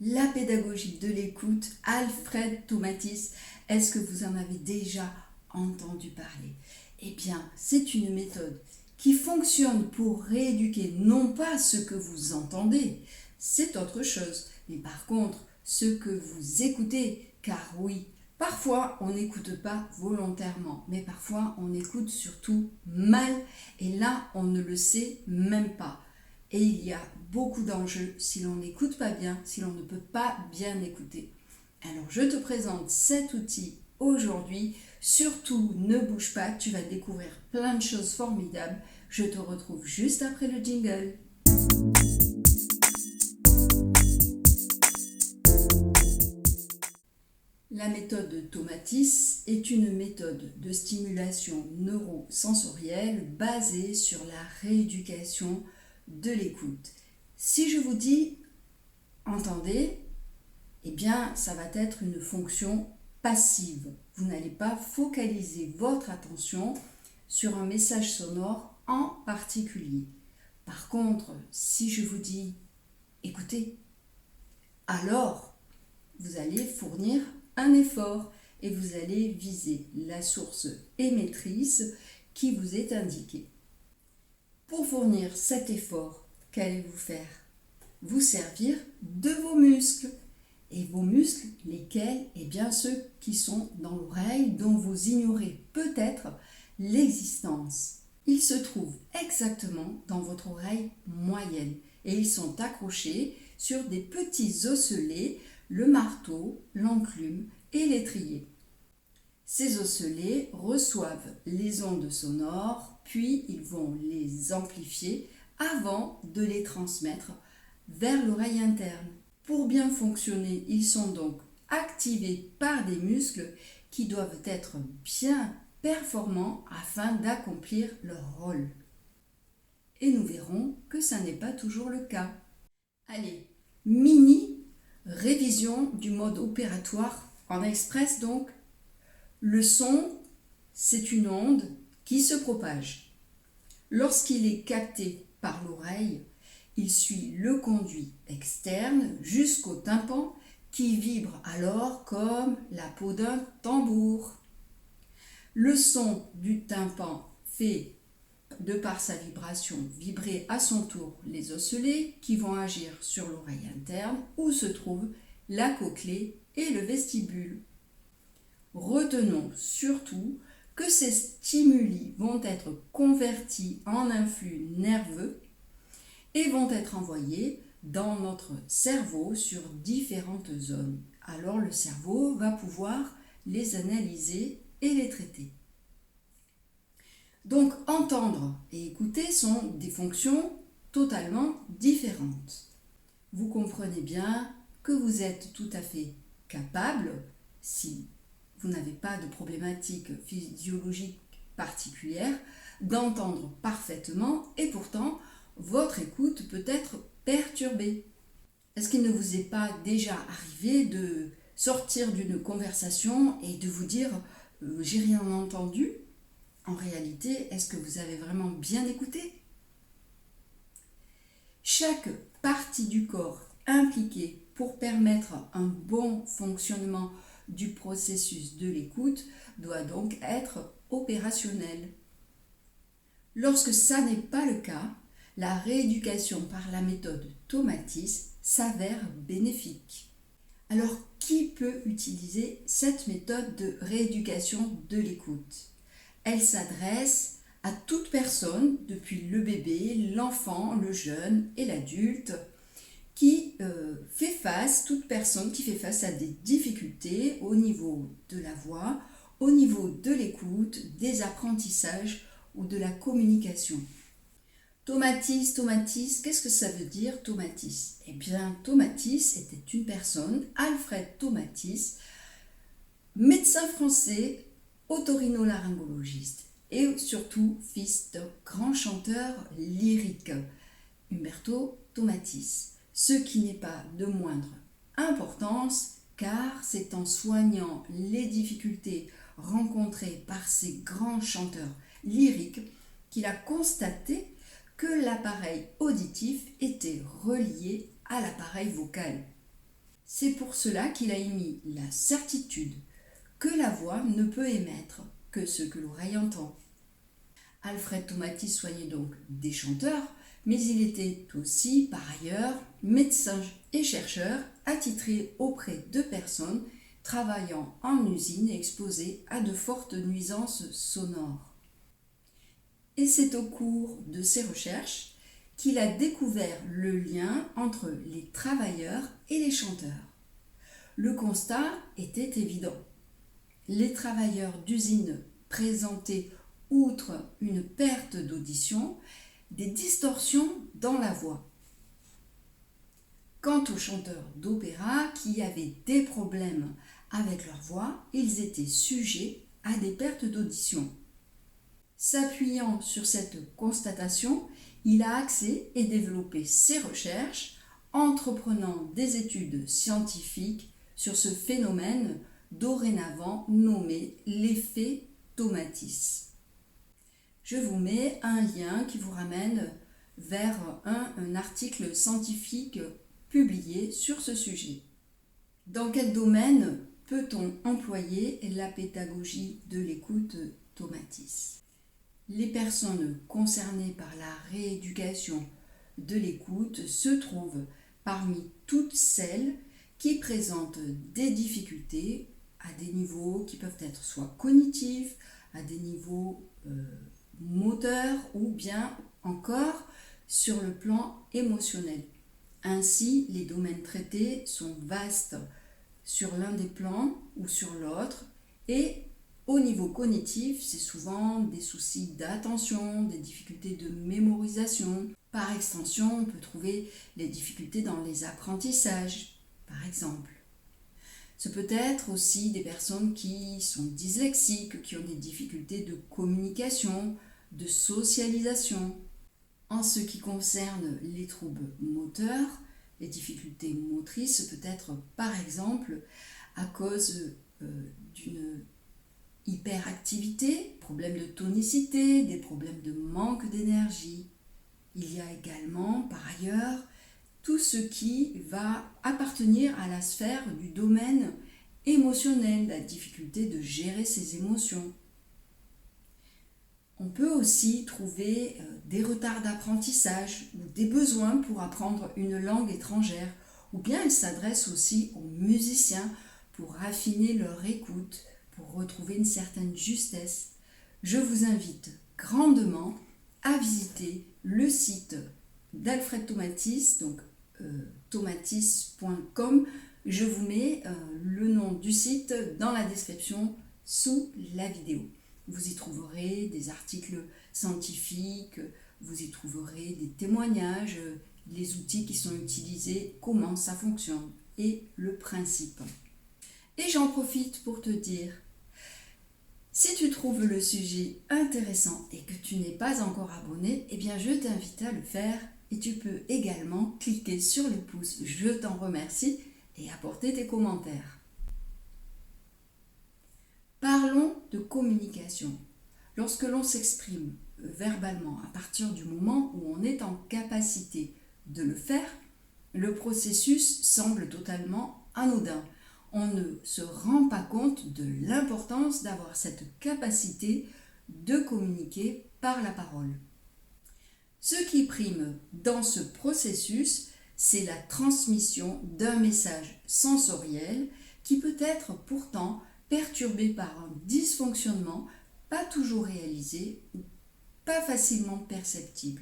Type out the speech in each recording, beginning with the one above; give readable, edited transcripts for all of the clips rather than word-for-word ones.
la pédagogie de l'écoute, Alfred Tomatis. Est-ce que vous en avez déjà entendu parler? Eh bien, c'est une méthode qui fonctionne pour rééduquer non pas ce que vous entendez, c'est autre chose, mais par contre, ce que vous écoutez, car oui, parfois on n'écoute pas volontairement, mais parfois on écoute surtout mal, et là on ne le sait même pas. Et il y a beaucoup d'enjeux si l'on n'écoute pas bien, si l'on ne peut pas bien écouter. Alors je te présente cet outil aujourd'hui. Surtout ne bouge pas, tu vas découvrir plein de choses formidables. Je te retrouve juste après le jingle. La méthode Tomatis est une méthode de stimulation neurosensorielle basée sur la rééducation de l'écoute. Si je vous dis entendez, eh bien ça va être une fonction passive. Vous n'allez pas focaliser votre attention sur un message sonore en particulier. Par contre, si je vous dis écoutez, alors vous allez fournir un effort et vous allez viser la source émettrice qui vous est indiquée. Pour fournir cet effort, qu'allez-vous faire? Vous servir de vos muscles. Et vos muscles, lesquels? Eh bien ceux qui sont dans l'oreille, dont vous ignorez peut-être l'existence. Ils se trouvent exactement dans votre oreille moyenne et ils sont accrochés sur des petits osselets, le marteau, l'enclume et l'étrier. Ces osselets reçoivent les ondes sonores, puis ils vont les amplifier avant de les transmettre vers l'oreille interne. Pour bien fonctionner, ils sont donc activés par des muscles qui doivent être bien performants afin d'accomplir leur rôle. Et nous verrons que ça n'est pas toujours le cas. Allez, mini révision du mode opératoire en express donc. Le son, c'est une onde qui se propage. Lorsqu'il est capté par l'oreille, il suit le conduit externe jusqu'au tympan qui vibre alors comme la peau d'un tambour. Le son du tympan fait, de par sa vibration, vibrer à son tour les osselets qui vont agir sur l'oreille interne où se trouvent la cochlée et le vestibule. Retenons surtout que ces stimuli vont être convertis en influx nerveux et vont être envoyés dans notre cerveau sur différentes zones. Alors le cerveau va pouvoir les analyser et les traiter. Donc entendre et écouter sont des fonctions totalement différentes. Vous comprenez bien que vous êtes tout à fait capable, si vous n'avez pas de problématique physiologique particulière, d'entendre parfaitement et pourtant votre écoute peut être perturbée. Est-ce qu'il ne vous est pas déjà arrivé de sortir d'une conversation et de vous dire j'ai rien entendu? En réalité, est-ce que vous avez vraiment bien écouté? Chaque partie du corps impliquée pour permettre un bon fonctionnement du processus de l'écoute doit donc être opérationnelle. Lorsque ça n'est pas le cas, la rééducation par la méthode Tomatis s'avère bénéfique. Alors, qui peut utiliser cette méthode de rééducation de l'écoute? Elle s'adresse à toute personne, depuis le bébé, l'enfant, le jeune et l'adulte, toute personne qui fait face à des difficultés au niveau de la voix, au niveau de l'écoute, des apprentissages ou de la communication. Tomatis, qu'est-ce que ça veut dire Tomatis? Eh bien, Tomatis était une personne, Alfred Tomatis, médecin français, otorhinolaryngologiste et surtout fils d'un grand chanteur lyrique, Umberto Tomatis. Ce qui n'est pas de moindre importance car c'est en soignant les difficultés rencontrées par ces grands chanteurs lyriques qu'il a constaté que l'appareil auditif était relié à l'appareil vocal. C'est pour cela qu'il a émis la certitude que la voix ne peut émettre que ce que l'oreille entend. Alfred Tomatis soignait donc des chanteurs, mais il était aussi, par ailleurs, médecin et chercheur attitré auprès de personnes travaillant en usine et exposées à de fortes nuisances sonores. Et c'est au cours de ses recherches qu'il a découvert le lien entre les travailleurs et les chanteurs. Le constat était évident. Les travailleurs d'usine présentaient, outre une perte d'audition, des distorsions dans la voix. Quant aux chanteurs d'opéra qui avaient des problèmes avec leur voix, ils étaient sujets à des pertes d'audition. S'appuyant sur cette constatation, il a axé et développé ses recherches, entreprenant des études scientifiques sur ce phénomène dorénavant nommé l'effet Tomatis. Je vous mets un lien qui vous ramène vers un article scientifique publié sur ce sujet. Dans quel domaine peut-on employer la pédagogie de l'écoute Tomatis? Les personnes concernées par la rééducation de l'écoute se trouvent parmi toutes celles qui présentent des difficultés à des niveaux qui peuvent être soit cognitifs, à des niveaux moteurs ou bien encore sur le plan émotionnel. Ainsi, les domaines traités sont vastes sur l'un des plans ou sur l'autre et au niveau cognitif, c'est souvent des soucis d'attention, des difficultés de mémorisation. Par extension, on peut trouver les difficultés dans les apprentissages, par exemple. Ce peut être aussi des personnes qui sont dyslexiques, qui ont des difficultés de communication, de socialisation. En ce qui concerne les troubles moteurs, les difficultés motrices peut être par exemple à cause d'une hyperactivité, problèmes de tonicité, des problèmes de manque d'énergie. Il y a également par ailleurs tout ce qui va appartenir à la sphère du domaine émotionnel, la difficulté de gérer ses émotions. On peut aussi trouver des retards d'apprentissage ou des besoins pour apprendre une langue étrangère, ou bien il s'adresse aussi aux musiciens pour raffiner leur écoute, pour retrouver une certaine justesse. Je vous invite grandement à visiter le site d'Alfred Tomatis, donc tomatis.com. Je vous mets le nom du site dans la description sous la vidéo. Vous y trouverez des articles scientifiques, vous y trouverez des témoignages, les outils qui sont utilisés, comment ça fonctionne et le principe. Et j'en profite pour te dire, si tu trouves le sujet intéressant et que tu n'es pas encore abonné, eh bien je t'invite à le faire et tu peux également cliquer sur le pouce, je t'en remercie, et apporter tes commentaires. Parlons de communication. Lorsque l'on s'exprime verbalement à partir du moment où on est en capacité de le faire, le processus semble totalement anodin. On ne se rend pas compte de l'importance d'avoir cette capacité de communiquer par la parole. Ce qui prime dans ce processus, c'est la transmission d'un message sensoriel qui peut être pourtant perturbé par un dysfonctionnement pas toujours réalisé ou pas facilement perceptible.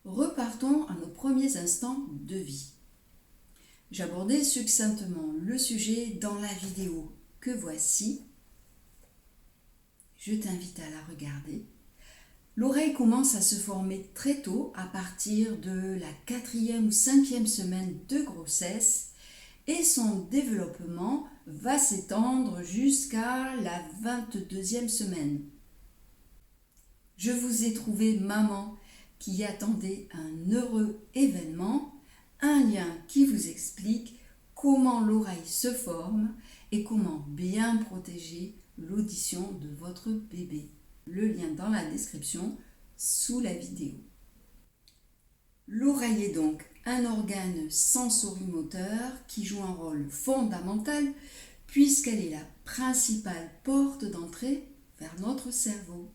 Repartons à nos premiers instants de vie. J'abordais succinctement le sujet dans la vidéo que voici. Je t'invite à la regarder. L'oreille commence à se former très tôt, à partir de la 4e ou 5e semaine de grossesse, et son développement va s'étendre jusqu'à la 22e semaine. Je vous ai trouvé maman qui attendait un heureux événement, un lien qui vous explique comment l'oreille se forme et comment bien protéger l'audition de votre bébé. Le lien dans la description sous la vidéo. L'oreille est donc un organe sensorimoteur qui joue un rôle fondamental puisqu'elle est la principale porte d'entrée vers notre cerveau.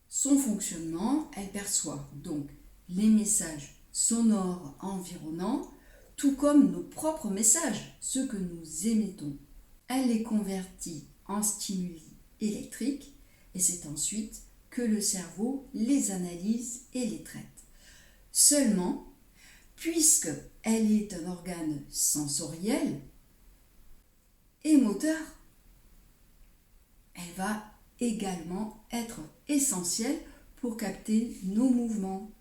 Son fonctionnement, elle perçoit donc les messages sonores environnants, tout comme nos propres messages, ceux que nous émettons. Elle les convertit en stimuli électriques et c'est ensuite que le cerveau les analyse et les traite. Seulement, puisqu'elle est un organe sensoriel et moteur, elle va également être essentielle pour capter nos mouvements.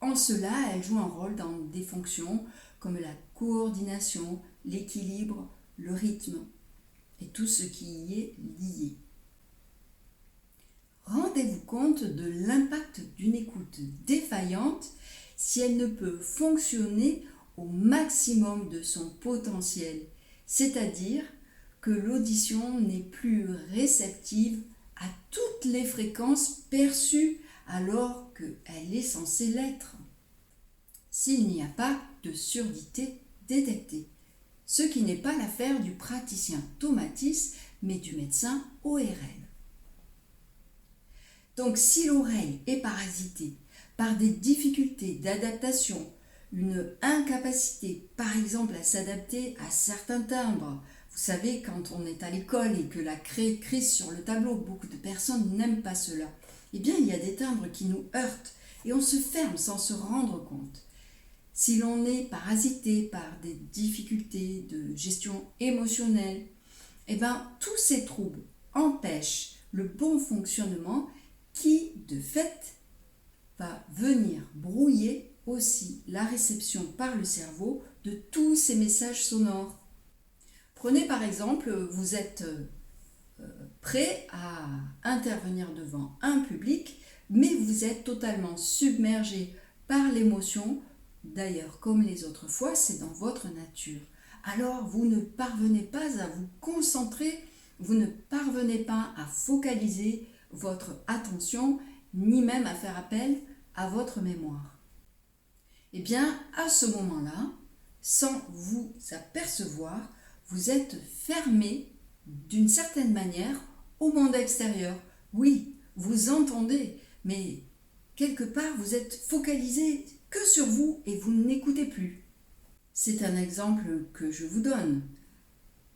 En cela, elle joue un rôle dans des fonctions comme la coordination, l'équilibre, le rythme et tout ce qui y est lié. Rendez-vous compte de l'impact d'une écoute défaillante si elle ne peut fonctionner au maximum de son potentiel, c'est-à-dire que l'audition n'est plus réceptive à toutes les fréquences perçues alors qu'elle est censée l'être. S'il n'y a pas de surdité détectée, ce qui n'est pas l'affaire du praticien Tomatis, mais du médecin ORL. Donc si l'oreille est parasitée par des difficultés d'adaptation, une incapacité par exemple à s'adapter à certains timbres, vous savez quand on est à l'école et que la craie crise sur le tableau, beaucoup de personnes n'aiment pas cela, eh bien il y a des timbres qui nous heurtent et on se ferme sans se rendre compte. Si l'on est parasité par des difficultés de gestion émotionnelle, eh bien tous ces troubles empêchent le bon fonctionnement qui, de fait, va venir brouiller aussi la réception par le cerveau de tous ces messages sonores. Prenez par exemple, vous êtes prêt à intervenir devant un public, mais vous êtes totalement submergé par l'émotion. D'ailleurs, comme les autres fois, c'est dans votre nature. Alors, vous ne parvenez pas à vous concentrer, vous ne parvenez pas à focaliser votre attention, ni même à faire appel à votre mémoire. Eh bien, à ce moment-là, sans vous apercevoir, vous êtes fermé d'une certaine manière au monde extérieur. Oui, vous entendez, mais quelque part, vous êtes focalisé que sur vous et vous n'écoutez plus. C'est un exemple que je vous donne.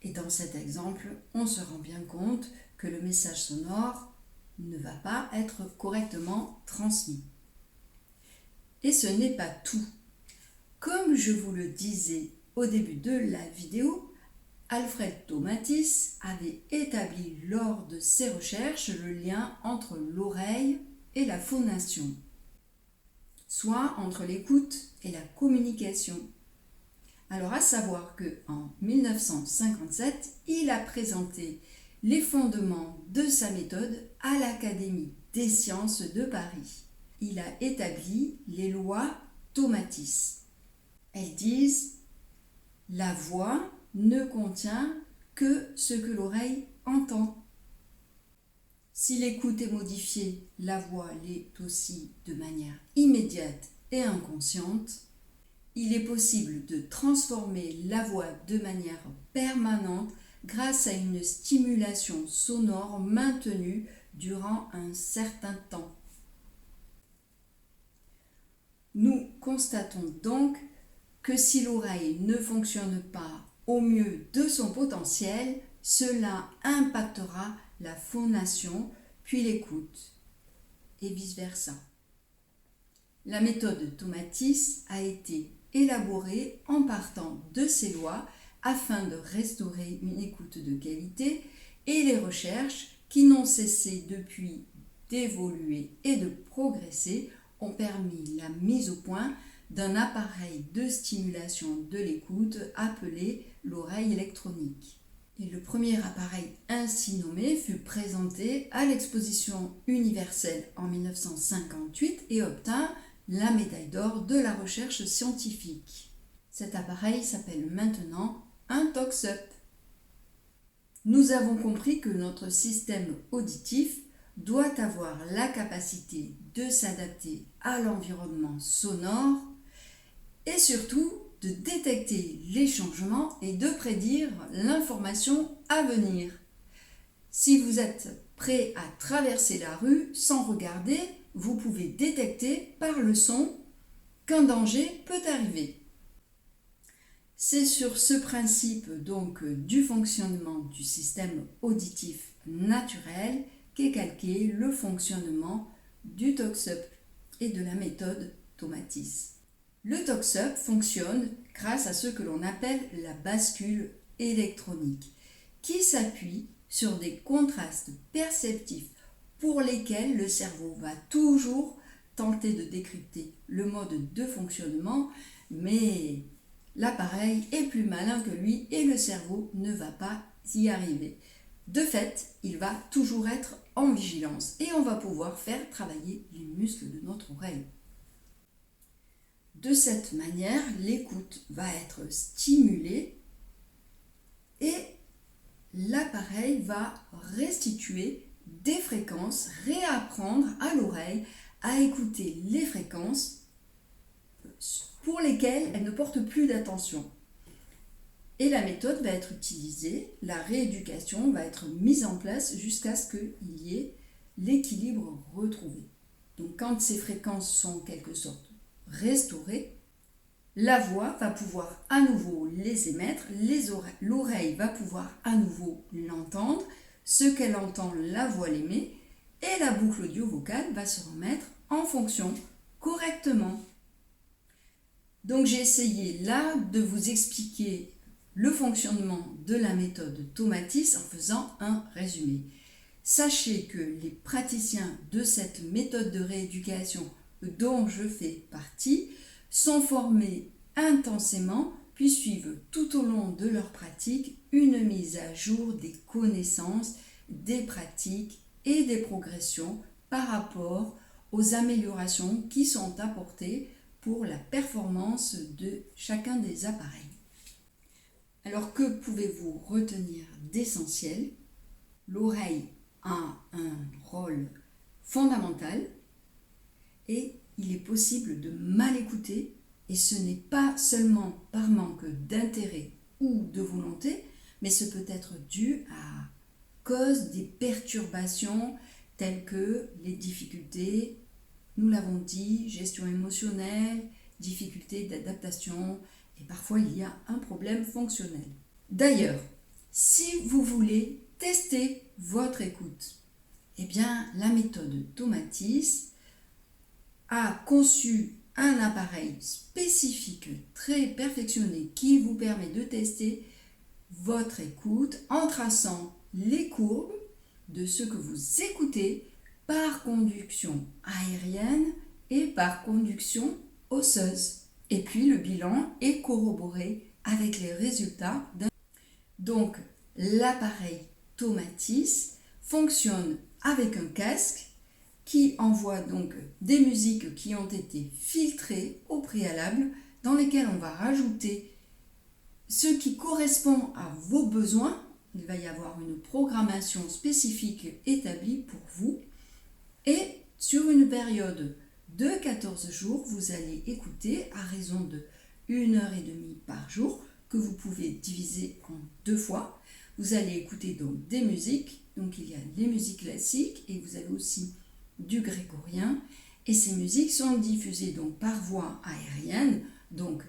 Et dans cet exemple, on se rend bien compte que le message sonore ne va pas être correctement transmis. Et ce n'est pas tout. Comme je vous le disais au début de la vidéo, Alfred Tomatis avait établi lors de ses recherches le lien entre l'oreille et la phonation, soit entre l'écoute et la communication. Alors à savoir qu'en 1957, il a présenté les fondements de sa méthode à l'Académie des sciences de Paris. Il a établi les lois Tomatis. Elles disent « La voix ne contient que ce que l'oreille entend. Si l'écoute est modifiée, la voix l'est aussi de manière immédiate et inconsciente. Il est possible de transformer la voix de manière permanente grâce à une stimulation sonore maintenue durant un certain temps. » Nous constatons donc que si l'oreille ne fonctionne pas au mieux de son potentiel, cela impactera la phonation, puis l'écoute, et vice-versa. La méthode Tomatis a été élaborée en partant de ces lois afin de restaurer une écoute de qualité, et les recherches qui n'ont cessé depuis d'évoluer et de progresser ont permis la mise au point d'un appareil de stimulation de l'écoute appelé l'oreille électronique. Et le premier appareil ainsi nommé fut présenté à l'exposition universelle en 1958 et obtint la médaille d'or de la recherche scientifique. Cet appareil s'appelle maintenant un Tox-Up. Nous avons compris que notre système auditif doit avoir la capacité de s'adapter à l'environnement sonore et surtout de détecter les changements et de prédire l'information à venir. Si vous êtes prêt à traverser la rue sans regarder, vous pouvez détecter par le son qu'un danger peut arriver. C'est sur ce principe donc du fonctionnement du système auditif naturel qu'est calqué le fonctionnement du Tox-up et de la méthode Tomatis. Le Tox-up fonctionne grâce à ce que l'on appelle la bascule électronique, qui s'appuie sur des contrastes perceptifs pour lesquels le cerveau va toujours tenter de décrypter le mode de fonctionnement, mais l'appareil est plus malin que lui et le cerveau ne va pas y arriver. De fait, il va toujours être en vigilance et on va pouvoir faire travailler les muscles de notre oreille. De cette manière, l'écoute va être stimulée et l'appareil va restituer des fréquences, réapprendre à l'oreille à écouter les fréquences pour lesquelles elle ne porte plus d'attention. Et la méthode va être utilisée, la rééducation va être mise en place jusqu'à ce qu'il y ait l'équilibre retrouvé. Donc quand ces fréquences sont en quelque sorte restaurées, la voix va pouvoir à nouveau les émettre, l'oreille va pouvoir à nouveau l'entendre, ce qu'elle entend, la voix l'émet, et la boucle audio-vocale va se remettre en fonction correctement. Donc j'ai essayé là de vous expliquer le fonctionnement de la méthode Tomatis en faisant un résumé. Sachez que les praticiens de cette méthode de rééducation dont je fais partie sont formés intensément puis suivent tout au long de leur pratique une mise à jour des connaissances, des pratiques et des progressions par rapport aux améliorations qui sont apportées pour la performance de chacun des appareils. Alors que pouvez-vous retenir d'essentiel? L'oreille a un rôle fondamental et il est possible de mal écouter et ce n'est pas seulement par manque d'intérêt ou de volonté, mais ce peut être dû à cause des perturbations telles que les difficultés, nous l'avons dit, gestion émotionnelle, difficultés d'adaptation et parfois il y a un problème fonctionnel. D'ailleurs, si vous voulez tester votre écoute, eh bien la méthode Tomatis a conçu un appareil spécifique très perfectionné qui vous permet de tester votre écoute en traçant les courbes de ce que vous écoutez par conduction aérienne et par conduction osseuse. Et puis le bilan est corroboré avec les résultats d'un... Donc l'appareil Tomatis fonctionne avec un casque qui envoie donc des musiques qui ont été filtrées au préalable, dans lesquelles on va rajouter ce qui correspond à vos besoins. Il va y avoir une programmation spécifique établie pour vous. Et sur une période de 14 jours, vous allez écouter à raison de 1h30 par jour, que vous pouvez diviser en 2 fois. Vous allez écouter donc des musiques, donc il y a les musiques classiques et vous avez aussi du grégorien, et ces musiques sont diffusées donc par voie aérienne, donc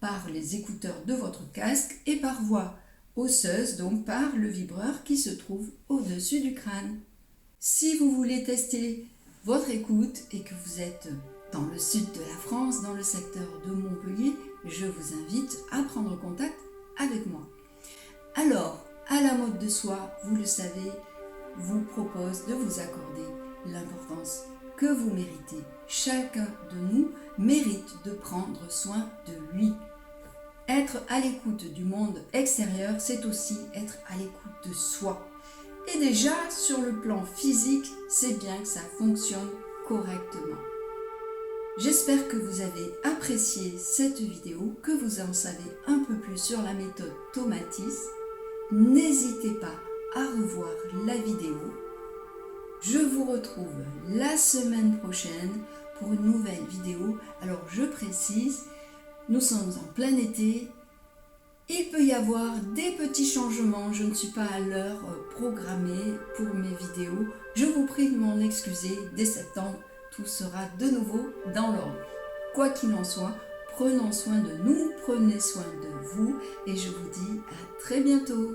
par les écouteurs de votre casque, et par voie osseuse, donc par le vibreur qui se trouve au-dessus du crâne. Si vous voulez tester votre écoute et que vous êtes dans le sud de la France, dans le secteur de Montpellier, je vous invite à prendre contact avec moi. Alors, à la mode de soi, vous le savez, vous propose de vous accorder l'importance que vous méritez. Chacun de nous mérite de prendre soin de lui. Être à l'écoute du monde extérieur, c'est aussi être à l'écoute de soi. Et déjà, sur le plan physique, c'est bien que ça fonctionne correctement. J'espère que vous avez apprécié cette vidéo, que vous en savez un peu plus sur la méthode Tomatis. N'hésitez pas à revoir la vidéo. Je vous retrouve la semaine prochaine pour une nouvelle vidéo. Alors je précise, Nous sommes en plein été. Il peut y avoir des petits changements. Je ne suis pas à l'heure programmée pour mes vidéos. Je vous prie de m'en excuser. Dès septembre, tout sera de nouveau dans l'ordre. Quoi qu'il en soit, prenons soin de nous, prenez soin de vous et je vous dis à très bientôt.